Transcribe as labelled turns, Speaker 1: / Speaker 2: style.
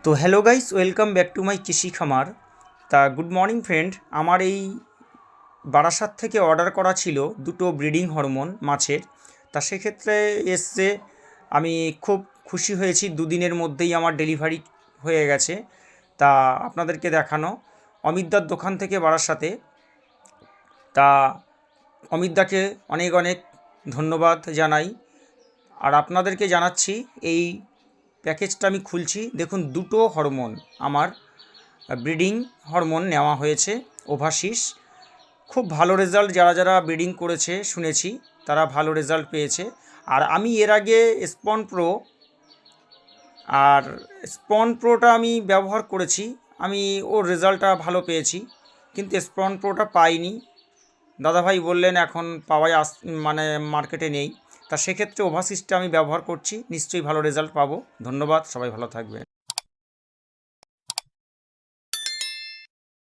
Speaker 1: তো hello guys, welcome back to my কৃষি খামার। তা গুড মর্নিং ফ্রেন্ড। আমার এই বারাসাত থেকে অর্ডার করা ছিল দুটো ব্রিডিং হরমোন মাছের। তা সেক্ষেত্রে এসছে, আমি খুব খুশি হয়েছি। দুদিনের মধ্যেই আমার ডেলিভারি হয়ে গেছে। তা আপনাদেরকে দেখানো অমিতদার দোকান থেকে বারাসাতে। তা অমিতদাকে অনেক অনেক ধন্যবাদ জানাই। আর আপনাদেরকে জানাচ্ছি, এই প্যাকেজটা আমি খুলছি। দেখুন, দুটো হরমোন আমার ব্রিডিং হরমোন নেওয়া হয়েছে, ওভাসিস। খুব ভালো রেজাল্ট, যারা যারা ব্রিডিং করেছে শুনেছি তারা ভালো রেজাল্ট পেয়েছে। আর আমি এর আগে স্পন প্রো, আর স্পন প্রোটা আমি ব্যবহার করেছি, আমি ওর রেজাল্টটা ভালো পেয়েছি, কিন্তু স্পন প্রোটা পাইনি। দাদাভাই বললেন এখন পাওয়া মানে মার্কেটে নেই। তা সেক্ষেত্রে ওভাসিসটা আমি ব্যবহার করছি, নিশ্চয়ই ভালো রেজাল্ট পাবো। ধন্যবাদ, সবাই ভালো থাকবেন।